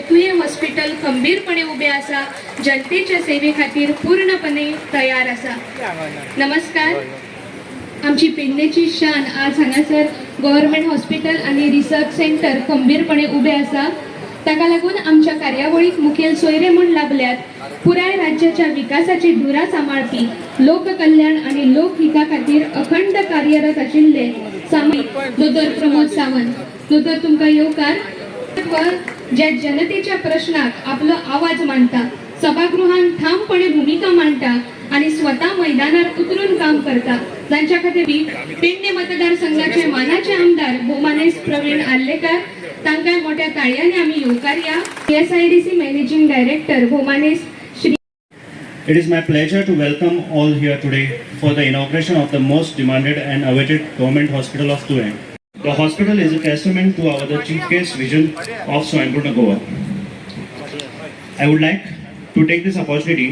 तुये hospital खंबीरपणे उभे आसा, जनतेच्या सेवे खातीर पूर्णपणे तयार आसा. नमस्कार. आमची पेडणेची शान आज हांगासर गव्हर्नमेंट हॉस्पिटल आणि रिसर्च सेंटर खंबीरपणे उबे आसा. ताका लागून आमच्या कार्यावळीक मुखेल सोयरे म्हूण लाभल्यात. पुराय राज्याच्या विकासाची धुरा सांबाळपी, लोककल्याण आणि लोकहिता खातीर अखंड कार्यरत आशिल्ले दोतोर प्रमोद सावंत. दोतोर तुमकां येवकार. ज्या जनतेच्या प्रश्नाक आपलो आवाज मांडटा, सभागृहान ठामपणे भूमिका मांडटा आणि स्वतः मैदानार उतरून काम करता, जांच्या खातीर पेडणे मतदारसंघाचे मानाचे आमदार भोमानेस प्रवीण आर्लेकर, तांकां मोठ्या ताळयांनी आम्ही येवकारया. SIDC मॅनेजिंग डायरेक्टर भोमानेस Shri. It is my pleasure to welcome all here today for the inauguration of the most demanded and awaited government hospital of Tueng. The hospital is a testament to the chief guest's vision of Swayambhurna Goa. I would like to take this opportunity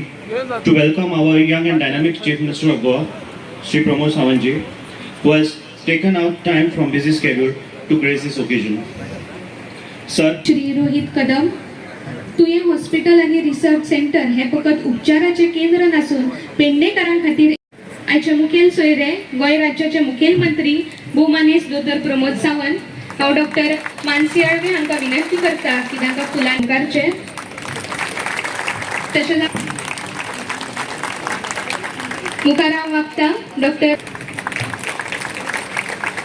to welcome our young and dynamic Chief Minister of Goa, Shri Pramod Sawant, who has taken out time from busy schedule to grace this occasion. Sir, Shri Rohit Kadam. तुये hospital आणि research centre हे फकत उपचाराचे केंद्र नसून पेडणेकारां खातीर. आयचे मुखेल सोयरे गोंय राज्याचे मुखेलमंत्री भोमानेस दोतोर प्रमोद सावंत. हांव डॉक्टर मानसी अळवे हांकां विनंती करता की तांकां फुलां घालचे. तशेंच मुखाराम वागता डॉक्टर,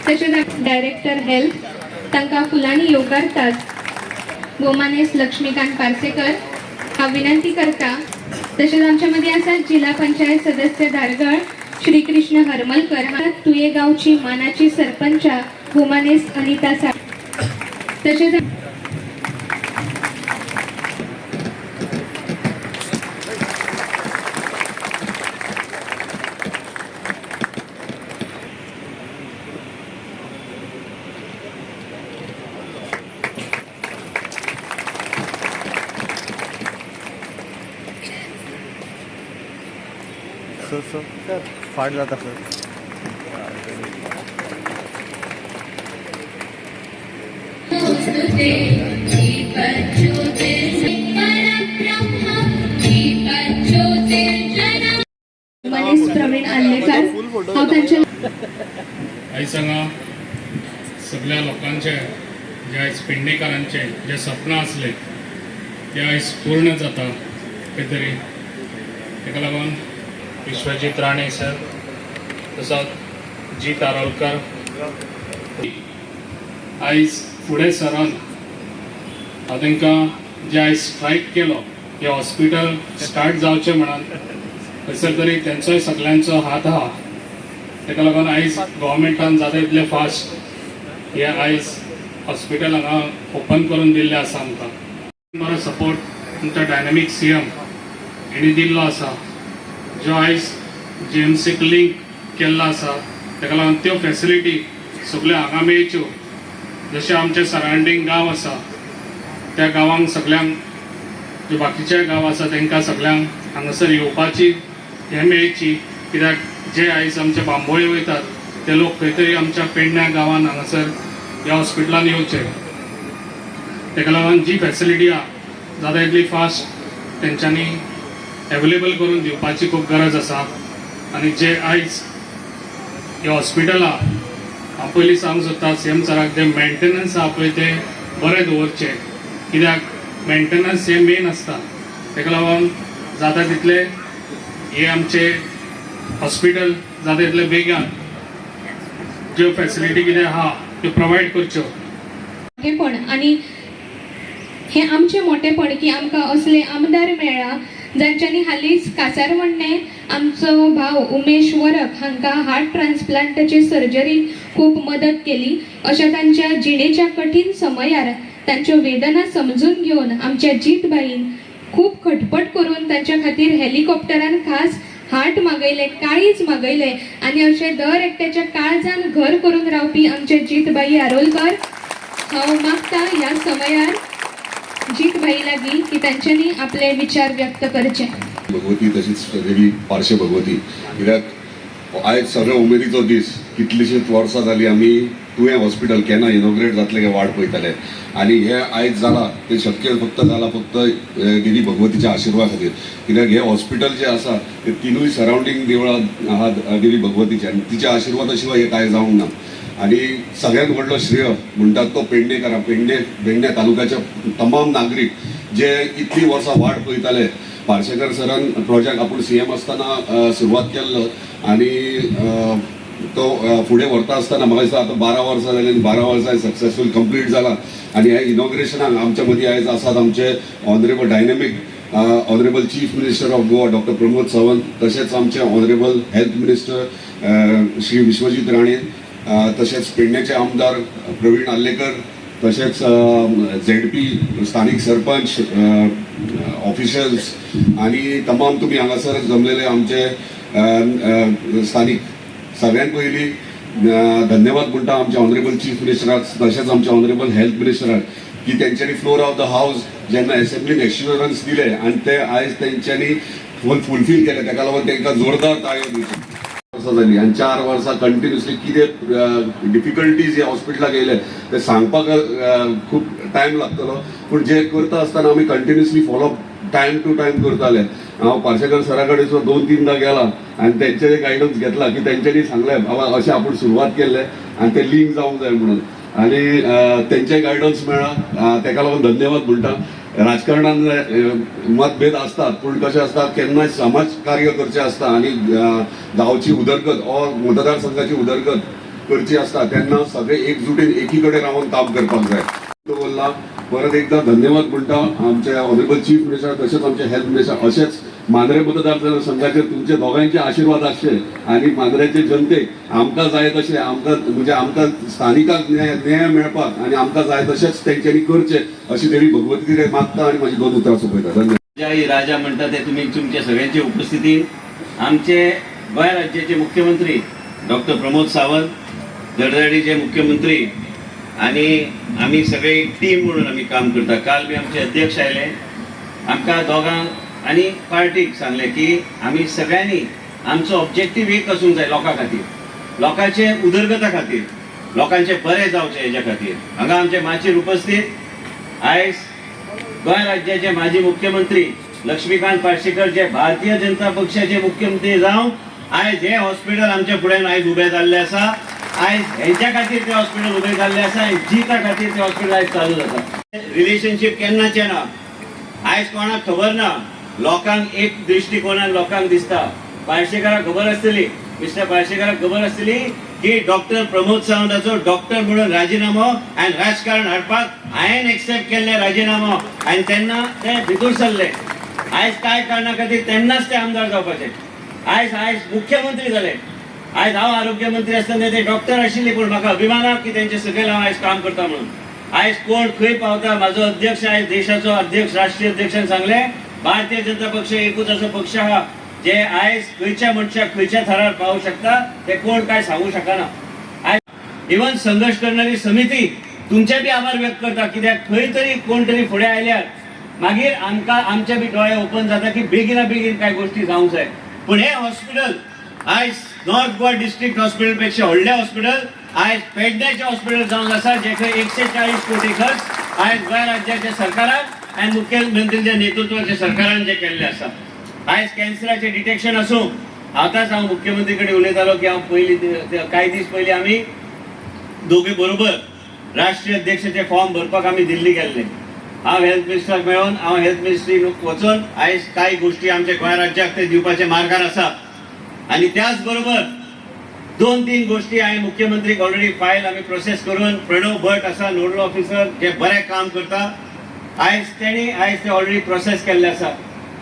तशेंच डायरेक्टर हेल्थ, तांकां फुलांनी येवकारतात. भोमानेस लक्ष्मीकांत पार्सेकर हांव विनंती करता. तशेंच आमच्या मदीं आसात जिल्हा पंचायत सदस्य धारगळ श्री कृष्ण हरमलकर, तुये गांवची मानाची सरपंच भोमानेस अनिता सा. तशेंच सर फाट जाता सर. मनीष प्रवीण आर्लेकर हांव तांचे. आयज हांगा सगळ्या लोकांचे जे आयज पेडणेकारांचे जे सपनां आसले ते आयज पूर्ण जाता खंय तरी. ताका लागून विश्वजीत राणे सर, तसोच जी तारोलकर आयज फुडें सरून हांव तांकां जे आयज स्ट्रायक केलो हे हॉस्पिटल स्टार्ट जावचें म्हणून खंयसर तरी तेंचोय सगळ्यांचो हात आहा. ताका लागून आयज गव्हर्मेंटान जाता तितले फास्ट हे आयज हॉस्पिटल हांगा ओपन करून दिल्लें आसा. आमकां बरो सपोर्ट आमच्या डायनॅमिक CM हेणी दिल्लो आसा, जो आयज GMCक लिंक केल्लो आसा. ताका लागून त्यो फॅसिलिटी सगळ्यो हांगा मेळच्यो. जशे आमचे सरावंडींग गांव आसा त्या गांवांक सगळ्यांक, जे बाकीचे गांव आसा तांकां सगळ्यांक हांगासर येवपाची हे मेळची. कित्याक जे आयज आमचे बांबोळे वयतात ते लोक खंय तरी आमच्या पेडण्या गांवांत हांगासर ह्या हॉस्पिटलान येवचे. ताका लागून जी फॅसिलिटी आहा जाता तितली फास्ट तेंच्यांनी अवेलेबल करून दिवपाची खूब गरज आसा. आनी जे आयज हे हॉस्पिटल आहा हांव पयलीं सांगूंक सोदता CM सराक, ते मेंटेनन्स आहा पळय ते बरें दवरचे. कित्याक मेंटेनन्स हे मेन आसता. ताका लागून जाता तितले हे आमचे हॉस्पिटल जाता तितले बेगीन ज्यो फॅसिलिटी कितें आहा त्यो प्रोवायड करच्यो. आणि हे आमचे मोठेपण की आमकां असले आमदार मेळ्ळा जांच्यांनी हालींच कासारवण्णे आमचो भाव उमेश वरप हांकां हार्ट ट्रान्सप्लांटाची सर्जरी खूप मदत केली. अशा तांच्या जिणेच्या कठीण समयार तांच्यो वेदना समजून घेवन आमच्या जितबाईन खूप खटपट करून तांच्या खातीर हेलिकॉप्टरान खास हार्ट मागयले, काळीज मागयले आणि अशे दर एकट्याच्या काळजान घर करून रावपी आमचे जितबाई आरोलकर. हांव मागता ह्या समयार जितबाई लागीं की तांच्यांनी आपले विचार व्यक्त करचे. भगवती तशीच सगळी पार्श्व भगवती. कित्याक आयज सगळ्या उमेदीचो दीस. कितलीशींच वर्सां जालीं आमी तुवें हॉस्पिटल केन्ना इनॉग्रेट जातलें काय वाट पळयताले आनी हे आयज जाला ते शक्य फक्त जाला फक्त देवी भगवतीच्या आशिर्वादा खातीर कित्याक हे हॉस्पिटल जे आसा ते तिनूय सरावंडींग देवळां आहात देवी भगवतीचे आनी तिच्या आशिर्वादा शिवाय हे कांय जावंक ना आणि सगळ्यात व्हडलो श्रेय म्हणटात तो पेडणेकारां पेडणे तालुक्याचे तमाम नागरीक जे इतली वर्सां वाट पळयताले पार्सेकर सरान प्रोजेक्ट आपूण CM आसतना सुरवात केल्लो आनी तो फुडें व्हरता आसतना म्हाका दिसता आतां 12 वर्सां जालीं आनी 12 वर्सां सक्सेसफूल कंप्लीट जाला आनी ह्या इनॉग्रेशनाक आमच्या मदीं आयज आसात आमचे honourable dynamic honourable chief minister of Goa doctor Pramod Sawant तशेंच आमचे honourable health minister Shri Vishwajit Rane तशेंच पेडणेचे आमदार प्रवीण आल्लेकर तशेंच ZP स्थानिक सरपंच ऑफिशल्स आणि तमाम तुम्ही हांगासर जमलेले आमचे स्थानिक सगळ्यांत पयलीं धन्यवाद म्हणटा आमच्या ऑनरेबल चीफ मिनिस्टराक तशेंच आमच्या ऑनरेबल हेल्थ मिनिस्टराक की तेंच्यांनी फ्लोर ऑफ द हावस जेन्ना असेंब्लीन एश्युरन्स दिले आनी ते आयज तेंच्यांनी फुलफील केले ताका लागून तांकां जोरदार ताळयो दिवच्यो वर्सां जालीं आनी 4 वर्सां कंटिन्युअसली कितें डिफिकल्टीज ह्या हॉस्पिटलाक येयले ते सांगपाक खूब टायम लागतलो पूण जे करता आसतना आमी continuously follow time to time करताले हांव पार्सेकर सरा कडेन 2-3दा गेला आनी तेंचे गायडन्स घेतला की तेंच्यांनी सांगलें बाबा अशें आपूण सुरवात केल्लें आनी तें लिंक जावंक जाय म्हणून आनी तेंचे गायडन्स मेळ्ळा ताका लागून धन्यवाद म्हणटा राजकारणान मतभेद असतात पूण कशें आसता केन्नाय समाज कार्य करचें आसता आनी गांवची उदरगत ऑर मतदारसंघाची उदरगत करची आसता तेन्ना सगळे एकजुटीन एकी कडेन रावन काम करपाक जाय बोल्ला परत एकदा धन्यवाद म्हणटा आमचे ऑनरेबल चीफ मिनिस्टर तशेंच आमचे हेल्थ मिनिस्टर अशेंच मांद्रे मतदारसंघाचेर तुमचे दोगांयचे आशिर्वाद आसचे आनी मांद्रेचे जनतेक आमकां जाय तशें आमकां म्हणजे आमकां स्थानिकाक न्याय मेळपाक आनी आमकां जाय तशेंच तेंच्यांनी करचें अशी देवी भगवती कडेन मागता आनी म्हजी 2 उतरां सोंपयता धन्यवाद. राजा म्हणटा ते तुम्ही तुमच्या सगळ्यांच्या उपस्थितीत आमचे गोंय राज्याचे मुख्यमंत्री डॉक्टर प्रमोद सावंत धडधडीचे मुख्यमंत्री आणि आम्ही सगळे टीम म्हणून आम्ही काम करता. काल बी आमचे अध्यक्ष आयले आमकां दोगांक आनी पार्टीक सांगले की आम्ही सगळ्यांनी आमचो ऑब्जेक्टीव एक आसूंक जाय लोकां खातीर लोकांचे उदरगता खातीर लोकांचे बरें जावचें हेच्या खातीर. हांगा आमचे माचयेर उपस्थित आयज गोंय राज्याचे माजी मुख्यमंत्री लक्ष्मीकांत पार्सेकर जे भारतीय जनता पक्षाचे मुख्यमंत्री जावन आयज हे हॉस्पिटल आमच्या फुड्यान आयज उबें जाल्लें आसा. आयज हेंच्या खातीर ते हॉस्पिटल उबें जाल्लें आसा आनी जिता खातीर ते हॉस्पिटल आयज चालू जाता. रिलेशनशीप केन्नाचें ना आयज कोणाक खबर ना लोकांक एक दृश्टिकोनान लोकांक दिसता. पार्सेकराक खबर आसतली मिस्टर पार्सेकराक खबर आसतली की डॉक्टर प्रमोद सावंताचो डॉक्टर म्हणून राजिनामो आनी राजकारण हाडपाक हांवें एक्सेप्ट केल्ले राजिनामो आनी तेन्ना ते भितूर सरले. आयज कांय कारणां खातीर तेन्नाच ते आमदार जावपाचे. आयज मुख्यमंत्री जाले. आयज हांव आरोग्य मंत्री आसतना ते डॉक्टर आशिल्ले पूण म्हाका अभिमान की तेंचे सकयल हांव आयज काम करता म्हणून. आयज कोण खंय पावता म्हाजो अध्यक्ष आयज देशाचो अध्यक्ष राष्ट्रीय अध्यक्षान सांगले भारतीय जनता पक्ष एकूच असो पक्ष आहा जे आयज खंयच्या मनशाक खंयच्या थरार पावू शकता ते कोण काय सांगू शकना. आयज इवन संघर्ष करणारी समिती तुमचे बी आभार व्यक्त करता कित्याक खंय तरी कोण तरी फुडें आयल्यार मागीर आमकां आमचे बी दोळे ओपन जाता की बेगिना बेगीन काय गोष्टी जावंक जाय. पूण हे हॉस्पिटल आयज नॉर्थ गोवा डिस्ट्रिक्ट हॉस्पिटल पेक्षा व्हडलें हॉस्पिटल आयज पेडण्याचें हॉस्पिटल जावंक आसा जेका 140 कोटी खर्च आयज गोंय राज्याच्या सरकारान आनी मुख्यमंत्रीच्या नेतृत्वाच्या सरकारान जे केल्ले आसा. आयज कॅन्सराचें डिटेक्शन आसूं आतांच हांव मुख्यमंत्री कडेन उलयतालो की हांव पयलीं कांय दीस पयलीं आमी दोगी बरोबर राष्ट्रीय अध्यक्षाचे फॉर्म भरपाक आमी दिल्ली गेल्ले. हांव हेल्थ मिनिस्टराक मेळोन हांव हेल्थ मिनिस्ट्री वचून आयज कांय गोश्टी आमच्या गोंय राज्याक ते दिवपाचे मार्गार आसा. आनी त्याच बरोबर 2-3 गोष्टी हांवें मुख्यमंत्रीक ऑलरेडी फायल आमी प्रोसेस करून प्रणव भट आसा नोडल ऑफिसर जे बरें काम करता आयज ते ऑलरेडी प्रोसेस केल्ले आसा.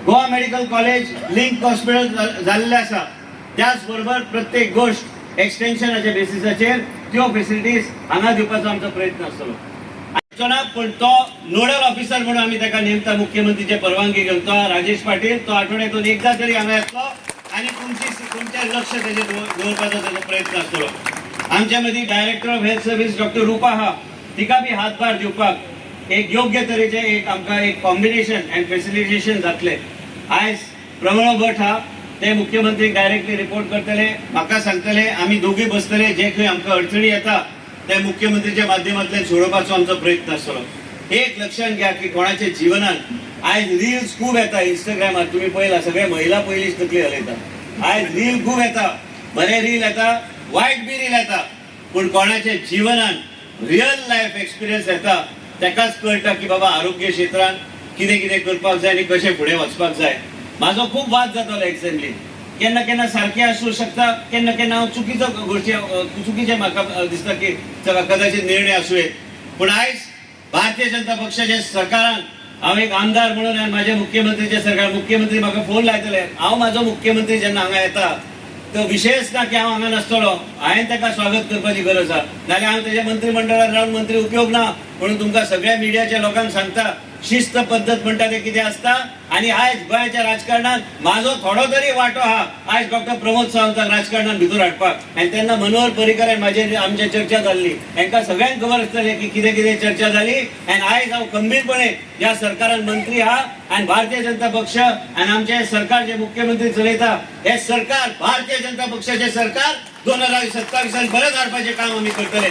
Goa medical college link hospital जाल्लें आसा. त्याच बरोबर प्रत्येक गोष्ट एक्सटेन्शनाच्या बेसिसाचेर त्यो फेसिलिटीज हांगा दिवपाचो आमचो प्रयत्न आसतलो. पण तो नोडल ऑफिसर म्हणून आमी ताका नेमता मुख्यमंत्रीचे परवानगी घेवन तो राजेश पाटील तो आठवड्यातून एकदा तरी हांगा येतलो आणि तुमचे लक्ष तेजे दवरपाचो तेजो प्रयत्न आसतलो. आमच्या मदीं director of health service doctor Rupa आहा तिका बी हातभार दिवपाक एक योग्य तरेचे एक आमकां एक कॉम्बिनेशन अँड फेसिलिटेशन जातले. आयज प्रणव भट हा ते मुख्यमंत्रीक डायरेक्टली रिपोर्ट करतले म्हाका सांगतले आमी दोगी बसतले जे खंय आमकां अडचणी येता ते मुख्यमंत्रीच्या माध्यमांतल्यान सोडोवपाचो आमचो प्रयत्न आसतलो. एक लक्षात घ्या की कोणाच्या जिवनात आयज रील्स खूब येता इंस्टाग्रामार, तुम्ही पळयला सगळे महिला पयलींच तकली हलयता. आयज रील खूब येता, बरे रील येता, वायट बी रील येता, पूण कोणाच्या जिवनात रियल लायफ एक्सपिरियन्स येता तेकाच कळटा की बाबा आरोग्य क्षेत्रांत कितें कितें करपाक जाय आनी कशें फुडें वचपाक जाय. म्हाजो खूब वाद जातालो एसेंब्लीन, केन्ना केन्ना सारकें आसूं शकता, केन्ना केन्ना हांव चुकीचे म्हाका दिसता की कदाचित निर्णय आसूं येत. पूण आयज भारतीय जनता पक्षाच्या सरकारान हांव एक आमदार म्हणून आनी म्हाज्या मुख्यमंत्रीचे सरकार, मुख्यमंत्री म्हाका फोन लायतले, हांव म्हाजो मुख्यमंत्री जेन्ना हांगा येता तो विशेष ना की हांव हांगा नासतलो, हांवें ताका स्वागत करपाची गरज आसा, नाल्यार हांव तेज्या मंत्रिमंडळान रावन मंत्री उपयोग ना. म्हणून तुमकां सगळ्या मिडियाच्या लोकांक सांगता, शिस्त पद्धत म्हणटा ते कितें आसता. आनी आयज गोंयच्या राजकारणात म्हाजो थोडो तरी वांटो आहा आयज डॉक्टर प्रमोद सावंताक राजकारणात भितर हाडपाक. आनी तेन्ना मनोहर पर्रीकरान म्हाजेर आमच्या चर्चा जाल्ली, हांकां सगळ्यांक खबर आसतलें की कितें कितें चर्चा जाली. आनी आयज हांव खंबीरपणे ह्या सरकारान मंत्री आहा आनी भारतीय जनता पक्ष आनी आमचे सरकार जे मुख्यमंत्री चलयता हे सरकार भारतीय जनता पक्षाचे सरकार 2027 बरें हाडपाचें काम आमी करतले.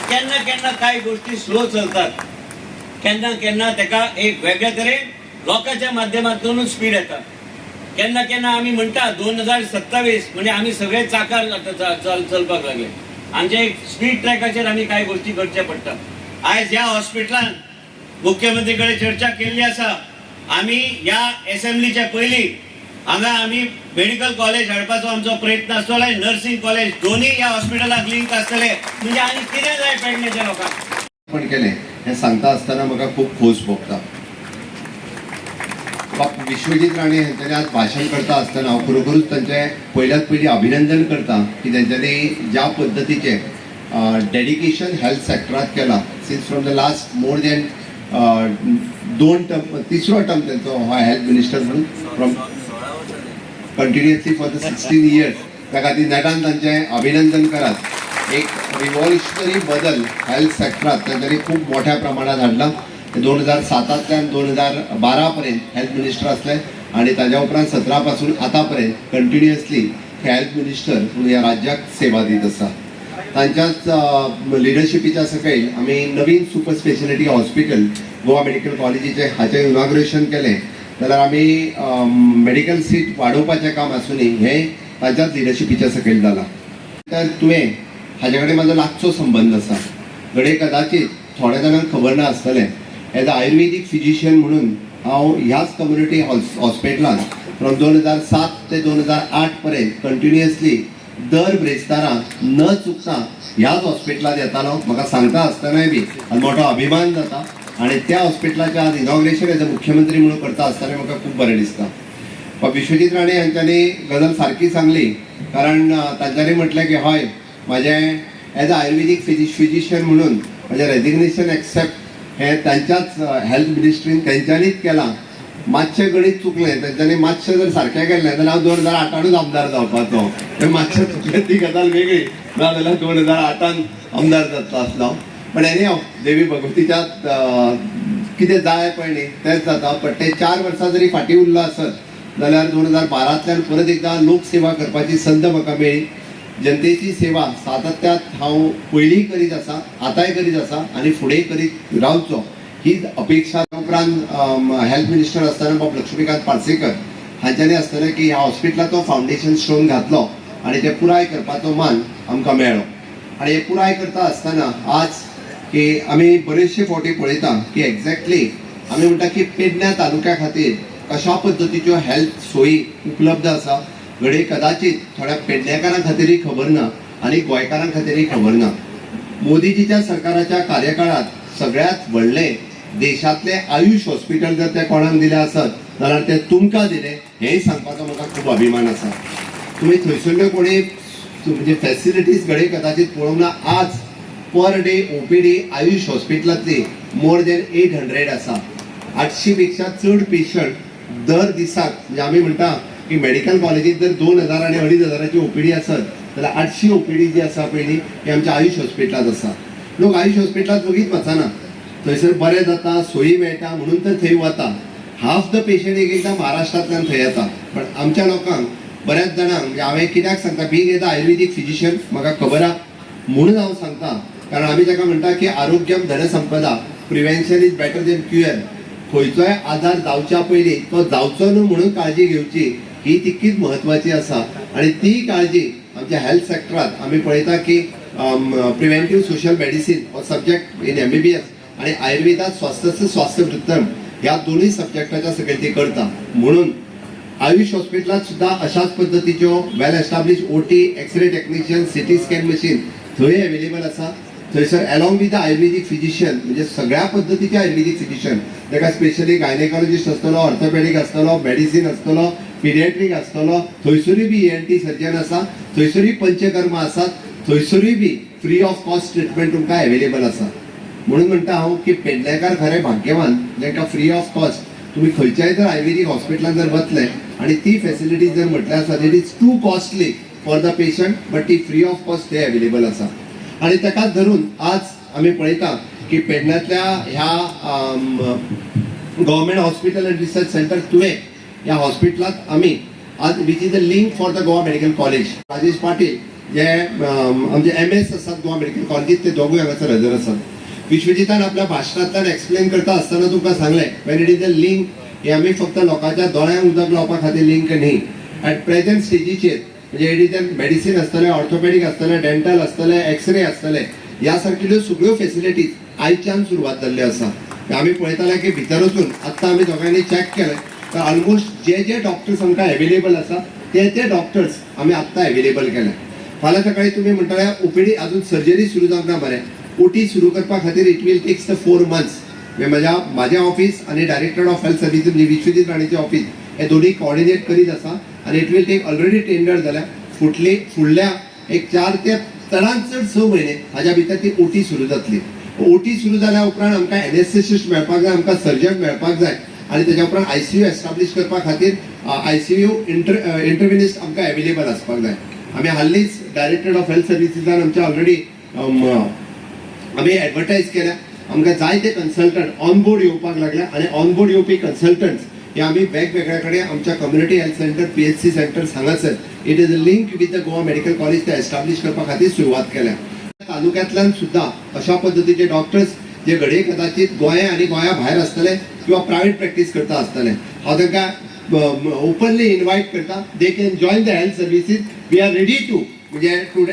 केन्ना केन्ना कांय गोष्टी स्लो चलतात, केन्ना केन्ना तेका एक वेगळ्या तरेन लोकांच्या माध्यमांतूनच स्पीड येता. केन्ना केन्ना आमी म्हणटा 2027 म्हणजे आमी सगळे चाकार चलपाक लागले. आमच्या एक स्पीड ट्रॅकाचेर आमी कांय गोष्टी करचे पडटा. आयज ह्या हॉस्पिटलान मुख्यमंत्री कडेन चर्चा केल्ली आसा. आमी ह्या असेंब्लीच्या पयलीं हांगा आमी मेडिकल कॉलेज हाडपाचो आमचो प्रयत्न आसतलो, नर्सिंग कॉलेज दोन्ही ह्या हॉस्पिटलाक लिंक आसतले. म्हणजे आनी कितें जाय पेडणेच्या लोकांक पण केले हे सांगता असताना म्हाका खूब खोस भोगता. विश्वजीत राणे हांच्यानी आज भाशण करता आसतना हांव खरोखरूच तांचें पयल्याच पयलीं अभिनंदन करता की तेंच्यांनी ज्या पद्दतीचे डेडिकेशन हेल्थ सेक्टरात केला. Since from the last more than 2 term, तिसरो टर्म तेंचो हो हेल्थ मिनिस्टर म्हणून from continuously for the 16 years. त्या खातीर नेटान तांचें अभिनंदन करात. एक रिव्हॉल्युशनरी बदल हेल्थ सेक्टरात तांच्यांनी खूब मोठ्या प्रमाणात हाडला. 2007तल्यान 2012 पर्यंत हेल्थ मिनिस्टर असले आणि ताज्या उपरांत 17 पासून आतापर्यंत कंटिन्युअसली हेल्थ मिनिस्टर म्हणून ह्या राज्याक सेवा दीत आसा. तांच्याच लिडरशिपीच्या सकयल आमी नवीन super speciality hospital Goa medical कॉलेजीचे हाचें इनॉग्रेशन केलें. जाल्यार आमी मेडिकल सीट वाडोवपाचें काम आसूनी हें तांच्याच लिडरशिपीच्या सकयल जालां. तर तुवें हाजे कडेन म्हाजो लागचो संबंध आसा. घडये कदाचित थोड्या जाणांक खबर ना आसतलें, एज अ आयुर्वेदीक फिजिशियन म्हणून हांव ह्याच कम्युनिटी हॉस्पिटलांत फ्रॉम 2007 ते 2008 पर्यंत कंटिन्युअसली दर ब्रेस्तारा न चुकता ह्याच हॉस्पिटलांत येतालो. म्हाका सांगता आसतनाय बी मोठो अभिमान जाता. आणि त्या हॉस्पिटलाचें आज इनॉग्रेशन एज अ मुख्यमंत्री म्हणून करता आसतना म्हाका खूब बरें दिसता. विश्वजीत राणे हांच्यांनी गजाल सारकी सांगली, कारण तांच्यांनी म्हटलें की हय म्हाजें एज अ आयुर्वेदीक फिजिशियन म्हणून म्हजें रेजिग्नेशन एक्सेप्ट हें तांच्याच हेल्थ मिनिस्ट्रीन तेंच्यांनीच केलां. मातशें गणीत चुकलें, तेंच्यांनी मातशें जर सारकें केलें जाल्यार हांव 2008 आमदार जावपाचो. तें मातशें चुकलें ती गजाल वेगळी, ना जाल्यार 2008 आमदार जातलो आसलो. पण एनी देवी भगवतीच्या कितें जाय पळय न्ही तेंच जाता. पण ते 4 वर्सां जरी फाटीं उरलो आसत जाल्यार 2012तल्यान परत एकदां लोकसेवा करपाची संद म्हाका मेळ्ळी. जनतेची सेवा सातत्यात हांव पयलीं करीत आसा, आतांय करीत आसा आनी फुडें करीत रावचो ही अपेक्षा. उपरांत हेल्थ मिनिस्टर आसतना बाब लक्ष्मीकांत पार्सेकर हांच्यांनी आसतना की ह्या हॉस्पिटलाचो फावंडेशन स्टोन घातलो आनी ते पुराय करपाचो मान आमकां मेळ्ळो. आनी हे पुराय करता आसतना आज की आमी बरेचशे फावटी पळयता की एक्झॅक्टली आमी म्हणटा की पेडण्या तालुक्या खातीर कशा पद्दतीच्यो हेल्थ सोयी उपलब्ध आसा घडये कदाचित थोड्या पेडणेकारां खातीरय खबर ना आनी गोंयकारां खातीरय खबर ना. मोदीजीच्या सरकाराच्या कार्यकाळात सगळ्यात व्हडले देशातले आयुष हॉस्पिटल जर ते कोणाक दिले आसत जाल्यार ते तुमकां दिले हेंय सांगपाचो म्हाका खूब अभिमान आसा. तुमी थंयसरल्यो कोणी म्हणजे फॅसिलिटीज घडये कदाचित पळोवंक ना. आज पर डे OPD आयुष हॉस्पिटलांतली मोर दॅन 800 आसा. 800 पेक्षा चड पेशंट दर दिसाक, म्हणजे आमी म्हणटा की मेडिकल कॉलेजीत जर 2000 आणि 2500ची OPD आसत जाल्यार 800 OPD जी आसा पळय न्ही ही आमच्या आयुष हॉस्पिटलांत आसा. लोक आयुष हॉस्पिटलांत वगीच वचना, थंयसर बरें जाता, सोयी मेळटा म्हणून तर थंय वता. हाफ द पेशंट एक एकदां महाराष्ट्रांतल्यान थंय येता. पण आमच्या लोकांक बऱ्याच जाणांक म्हणजे हांवें कित्याक सांगता, being as a Ayurvedic physician म्हाका खबर आहा म्हणून हांव सांगता कारण आमी ताका म्हणटा की आरोग्यम धनसंपदा, prevention is better than cure. खंयचोय आजार जावच्या पयलीं तो जावचो न्हू म्हणून काळजी घेवची ही तितकीच म्हत्वाची आसा. आणि ती काळजी आमच्या हेल्थ सेक्टरात आमी पळयता की प्रिव्हेंटिव्ह सोशल मेडिसिन हो सब्जेक्ट इन MBBS आणि आयुर्वेदात स्वास्थ्य वृत्तम ह्या दोन्ही सब्जेक्टाच्या सकयल ती करता. म्हणून आयुष हॉस्पिटलात सुद्धा अशाच पद्धतीच्यो well establish OT, x-ray technician, CT scan machine थंय अवेलेबल आसा. थंयसर along with the ayurvedic physician, म्हणजे सगळ्या पद्धतीचे आयुर्वेदिक फिजिशियन, ताका स्पेशली गायनेकॉलॉजिस्ट आसतलो, ऑर्थोपेडिक आसतलो, मेडिसिन आसतलो, पिडियाट्रीक आसतलो, थंयसरूय बी ENT सर्जन आसा, थंयसरूय पंचकर्मा आसात, थंयसरूय be free of cost treatment तुमकां अवेलेबल आसा. म्हणून म्हणटा हांव की पेडणेकार खरे भाग्यवान जांकां फ्री ऑफ कॉस्ट तुम्ही खंयच्याय जर आयुर्वेदिक हॉस्पिटलांत जर वतले आणि ती फॅसिलिटी जर म्हटल्यार आसा it is to costly for the patient, but ती फ्री ऑफ कॉस्ट ते अवेलेबल आसा. आणि ताकाच धरून आज आमी पळयता की पेडण्यातल्या ह्या government hospital and research centre तुवें ह्या हॉस्पिटलात आमी आज which is a link for the Goa medical college. Rajesh Patil जे आमचे MS आसात गोवा मेडिकल कॉलेजीत ते दोगूय हांगासर हजर आसात. विश्वजितान आपल्या भाशणांतल्यान एक्सप्लेन करता आसतना तुमकां सांगलें Wien it is a link हे आमी फक्त लोकांच्या दोळ्यांक उदक लावपा खातीर लिंक न्ही. एट प्रेझेंट स्टेजीचेर म्हणजे इट इज अ मेडिसिन आसतलें, ऑर्थोपेडिक आसतलें, डेंटल आसतलें, एक्सरे आसतलें, ह्या सारकिल्यो सगळ्यो फॅसिलिटीज आयच्यान सुरवात जाल्ल्यो आसा. आमी पळयताले की भितर वचून आत्तां आमी दोगांनी चॅक केलें तर ऑलमोस्ट जे डॉक्टर्स आमकां अवेलेबल आसा ते डॉक्टर्स आमी आत्तां अवेलेबल केले. फाल्यां सकाळीं तुमी म्हणटले OPD अजून सर्जरी सुरू जावंक ना मरे, OT सुरू करपा खातीर इट वील टेक्स 4 months. माझे ऑफिस आणि डायरेक्टर ऑफ हेल्थ सर्व्हिसेस म्हणजे विश्वजित राणेचे ऑफिस हे दोन्ही कोऑर्डिनेट करीत आसा आणि it will take already tender जाल्या फुडल्या एक 4 ते चडांत चड 6 म्हयने हाज्या भितर ती OT सुरू जातली. OT सुरू जाल्या उपरांत आमकां एनेस्थेसिस्ट मेळपाक जाय, आमकां सर्जन मेळपाक जाय आणि त्याच्या उपरांत ICU एस्टाब्लिश करपा खातीर ICU इंटरव्हिनिस्ट आमकां अवेलेबल आसपाक जाय. आमी हाल्लीच डायरेक्टर ऑफ हेल्थ सर्व्हिसेसान आमच्या ऑलरेडी आमी एडवर्टायज केल्या. आमकां जायते कन्सल्टंट ऑनबोर्ड येवपाक लागल्या आणि ऑनबोर्ड येवपी कन्सल्टंट्स हे आमी वेगवेगळ्या कडेन आमच्या community health centre PHC centres हांगासर it is a link with the Goa medical college ते एस्टाब्लिश करपा खातीर सुरवात केल्या. तालुक्यांतल्यान सुद्धा अशा पद्धतीचे डॉक्टर्स जे घडये कदाचित गोंया आणि गोंया भायर आसतले किंवा प्रायव्हेट प्रॅक्टीस करता आसतले, हांव तांकां ओपनली इन्वायट करता. They can join the health services. We are ready to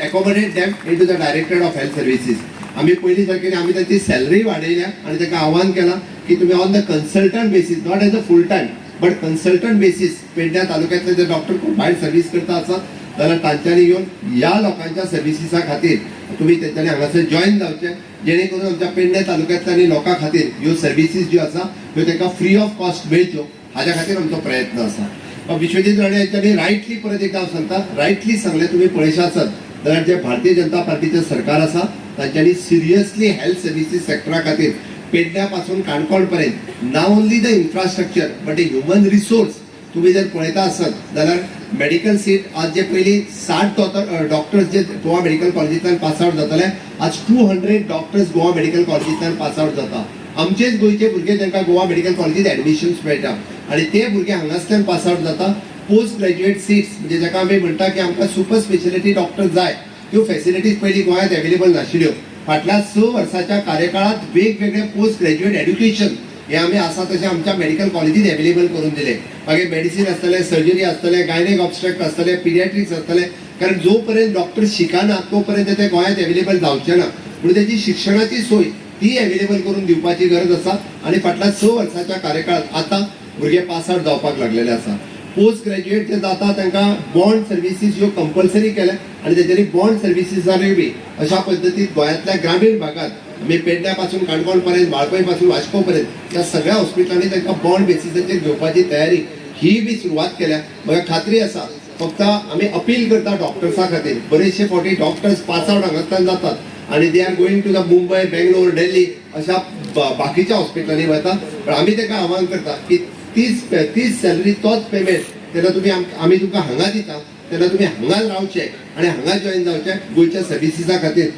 accommodate them in to the director of health services. आम्ही पहिली सारखी आम्ही त्यांची सॅलरी वाडयल्या आणि ताका आव्हान केला की तुम्ही on the consultant basis, not as a full time but consultant basis पेडण्या तालुक्यातले जे डॉक्टर खूप भायर सर्व्हिस करता आसात जाल्यार तांच्यांनी येवन ह्या लोकांच्या सर्व्हिसिसा खातीर तुम्ही त्यांच्यानी हांगासर जॉईन जावचे, जेणे करून आमच्या पेडण्या तालुक्यांतल्या लोकां खातीर ह्यो सर्व्हिसीस ज्यो आसा ह्यो तांकां फ्री ऑफ कॉस्ट मेळच्यो हाज्या खातीर आमचो प्रयत्न आसा. विश्वजित राणे यांच्यानी रायटली परत एकदा हांव सांगता, रायटली सांगलें तुमी पळयशा आसत जाल्यार जे भारतीय जनता पार्टीचे सरकार आसा तांच्यांनी सिरियसली हेल्थ सर्व्हिसीस सेक्टरा खातीर पेडण्या पासून काणकोण पर्यंत ना only the infrastructure but A human resource तुम्ही जर पळयता आसत जाल्यार मेडिकल सीट आज जे पयलीं 60 डॉक्टर्स जे गोवा मेडिकल कॉलेजींतल्यान पास आउट जाताले आज 200 डॉक्टर्स गोवा मेडिकल कॉलेजींतल्यान पास आउट जाता. आमचेच गोंयचे भुरगे तांकां गोवा मेडिकल कॉलेजींत एडमिशन्स मेळटा आणि ते भुरगे हांगासल्यान पास आउट जाता. पोस्ट ग्रॅज्युएट सीट्स म्हणजे जाका आमी म्हणटा की आमकां सुपर स्पेशलिटी डॉक्टर जाय त्यो फॅसिलिटीज पयलीं गोंयांत अवेलेबल नाशिल्ल्यो. फाटल्या 6 वर्साच्या कार्यकाळात वेगवेगळे पोस्ट ग्रॅज्युएट एड्युकेशन हे आमी आसा तशें आमच्या मेडिकल कॉलेजींत अवेलेबल करून दिले. मागीर मेडिसिन आसतलें, सर्जरी आसतलें, गायनेक ऑब्स्ट्रॅक्ट आसतलें, पिडियाट्रिक्स आसतलें, कारण जो पर्यंत डॉक्टर शिकाना तो पर्यंत ते गोंयांत अवेलेबल जावचे ना. म्हणून त्याची शिक्षणाची सोय ती अवेलेबल करून दिवपाची गरज आसा आणि फाटल्या 6 वर्साच्या कार्यकाळात आता भुरगे पास आउट जावपाक लागलेले आसा. पोस्ट ग्रॅज्युएट जे जाता तांकां बॉन्ड सर्व्हिसीस ह्यो कंपल्सरी केल्या आणि तेच्यानी बॉन्ड सर्व्हिसिसांनी बी अशा पद्दतीन गोंयांतल्या ग्रामीण भागात आमी पेडण्या पासून काणकोण पर्यंत, वाळपय पासून वास्को पर्यंत ह्या सगळ्या हॉस्पिटलांनी तांकां बॉन्ड बेसिसाचेर घेवपाची तयारी ही बी सुरवात केल्या. म्हाका खात्री आसा फक्त आमी अपील करता डॉक्टर्सां खातीर. बरेचशे फावटी डॉक्टर्स पास आउट हांगासल्यान जातात आणि they are going to the Mumbai, Bangalore, Delhi अशा बाकीच्या हॉस्पिटलांनी वता. पण आमी ताका आव्हान करता की तीच सॅलरी तोच पेमेंट तेन्ना तुमी आमी तुमकां हांगा दिता तेन्ना तुमी हांगा रावचे आणि हांगा जॉईन जावचे गोंयच्या सर्व्हिसिसा खातीर.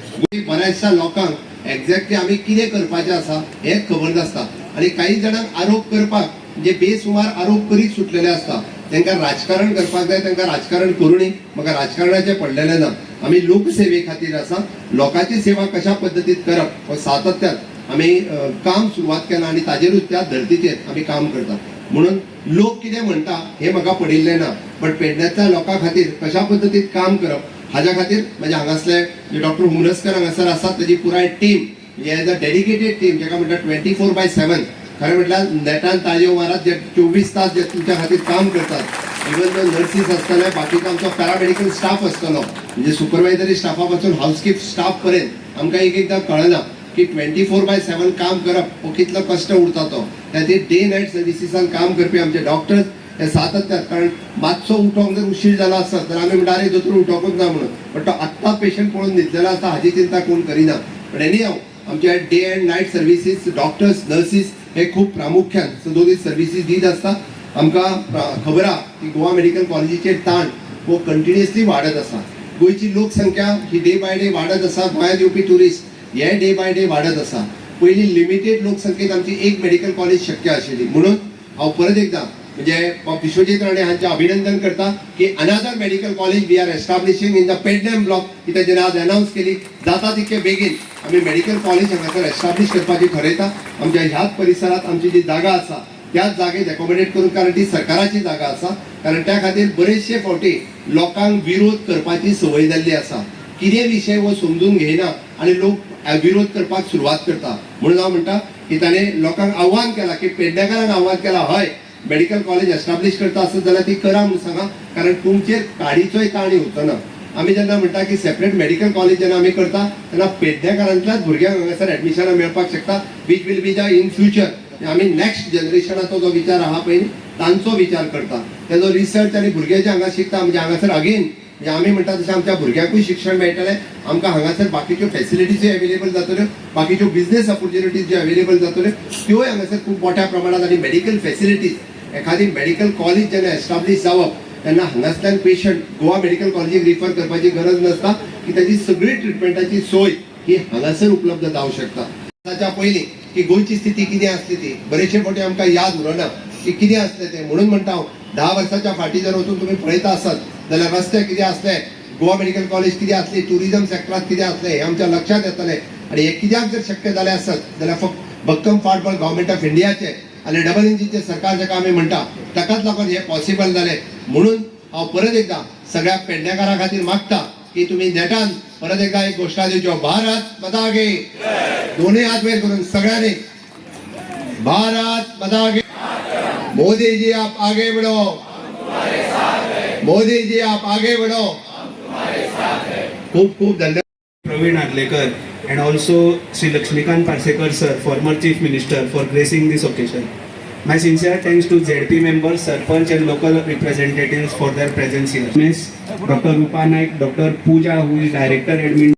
बऱ्याचशा लोकांक एक्झॅक्टली आमी कितें करपाचें आसा हें खबर नासता आणि काही जाणांक आरोप करपाक म्हणजे बेसुमार आरोप करीत सुटलेले आसता. तांकां राजकारण करपाक जाय तांकां राजकारण करूनी म्हाका राजकारणाचें पडलेलें ना. आमी लोकसेवे खातीर आसा. लोकांची सेवा कशा पद्दतीन करप हो सातत्यान आमी काम सुरवात केलां आनी ताजेरूच त्या धर्तीचेर आमी काम करता. म्हणून लोक कितें म्हणटा हें म्हाका पडिल्लें ना, बट पेडण्यातल्या लोकां खातीर कशा पद्दतीन काम करप हाज्या खातीर म्हणजे हांगासले जे डॉक्टर हुमरसकर हांगासर आसात ताजी पुराय टीम म्हणजे एज अ डेडिकेटेड टीम जेका म्हणटा 24/7 खरें म्हटल्यार नेटान ताज्यो मारात जे 24 तास जे तुमच्या खातीर काम करतात. इवन जो नर्सीस आसतले बाकीचो आमचो पॅरामेडिकल स्टाफ आसतलो म्हणजे सुपरवायझरी स्टाफा पासून हाऊसकीप स्टाफ पर्यंत आमकां एकदां कळना की 24/7 काम करप हो कितलो कश्ट उरता तो. त्यातील डे नाईट सर्विसीसान काम करपी आमचे डॉक्टर्स हे सातत्यान कारण मातसो उठोंक जर उशीर जालो आसत जाल्यार आमी म्हणटा अरे दोतोर उठोकूच ना म्हणून, बट तो आत्ता पेशंट पळोवन न्हिदलेलो आसा हाजी चिंता कोण करिना. पण एनी हांव आमचे day and night services doctors nurses हे खूप प्रामुख्यान सदोदीत सर्विसीस दीत आसता. आमकां खबर आहा की गोवा मेडिकल कॉलेजीचेर ताण हो कंटिन्युअसली वाडत आसा. गोंयची लोकसंख्या ही डे बाय डे वाडत आसा. गोंयांत येवपी ट्युरिस्ट हे डे बाय डे वाडत आसा. पयलीं लिमिटेड लोकसंख्येत आमची एक मेडिकल कॉलेज शक्य आशिल्ली. म्हणून हांव परत एकदां म्हणजे विश्वजीत राणे हांचे अभिनंदन करता की another medical college we are establishing in the Pernem block ही तेजें आज अनाउन्स केली. जाता तितके बेगीन आमी मेडिकल कॉलेज हांगासर एस्टाब्लिश करपाची ठरयता. आमच्या ह्याच परिसरात आमची जी जागा आसा त्याच जागेत एकोमोडेट करून कारण ती सरकाराची जागा आसा. कारण त्या खातीर बरेचशे फावटी लोकांक विरोध करपाची संवय जाल्ली आसा. कितें विशय हो समजून घेयना आनी लोक विरोध करपाक सुरवात करता. म्हणून हांव म्हणटा की ताणें लोकांक आव्हान केलां की पेडणेकारांक आव्हान केलां हय मेडिकल कॉलेज एस्टाब्लिश करता आसत जाल्यार ती करा म्हणून सांगा कारण तुमचेर काडीचोय काणी उरचो ना. आमी जेन्ना म्हणटा की सेपरेट मेडिकल कॉलेज जेन्ना आमी करता तेन्ना पेडणेकारांतल्याच भुरग्यांक हांगासर एडमिशनां मेळपाक शकता which will be the in future. आमी नेक्स्ट जनरेशनाचो जो विचार आहा पळय तांचो विचार करता. तेजो रिसर्च आनी भुरगे जे हांगा शिकता म्हणजे हांगासर अगेन म्हणजे आमी म्हणटा तशें आमच्या भुरग्यांकूय शिक्षण मेळटलें. आमकां हांगासर बाकीच्यो फॅसिलिटीजूय अवेलेबल जातल्यो. बाकीच्यो बिझनेस ऑपॉर्च्युनिटीज ज्यो अवेलेबल जातल्यो त्योय हांगासर खूब मोठ्या प्रमाणात आनी मेडिकल फॅसिलिटीज एखादी मेडिकल कॉलेज जेन्ना एस्टाब्लिश जावप तेन्ना हांगासल्यान पेशंट गोवा मेडिकल कॉलेजीक रिफर करपाची गरज नासता की ताची सगळी ट्रिटमेंटाची सोय ही हांगासर उपलब्ध जावंक शकता. ताच्या पयलीं की गोंयची स्थिती कितें आसली ती बरेचशे फावटी आमकां याद उरना की कितें आसलें तें. म्हणून म्हणटा हांव 10 वर्साच्या फाटीं जर वचून तुमी पळयता आसत जाल्यार रस्ते कितें आसले गोवा मेडिकल कॉलेज कितें आसली टुरिजम सेक्टरांत कितें आसलें हें आमच्या लक्षांत येतलें. आनी हें कित्याक जर शक्य जालें आसत जाल्यार फक्त भक्कम फाटबळ गव्हर्मेंट ऑफ इंडियाचें आनी डबल इंजिनचें सरकार जाका आमी म्हणटा ताकाच लागून हें पॉसिबल जालें. म्हणून हांव परत एकदां सगळ्या पेडणेकारां खातीर मागता की तुमी नेटान परत एकदा एक घोषणा दिवच्यो भारत माता की दोन्ही हात वयर करून सगळ्यांनी भारत माता की मोदी जी आप आगे बढ़ो मोदी जी आप आगे बढ़ो. खूप खूप धन्यवाद. Praveen Adlekar and also Sri Lakshmikant Parsekar sir, former Chief Minister, for gracing this occasion. My sincere thanks to ZP members, Sarpanch and local representatives for their presence here. Miss Dr. Rupa Naik, Dr. Pooja, who is Director Admin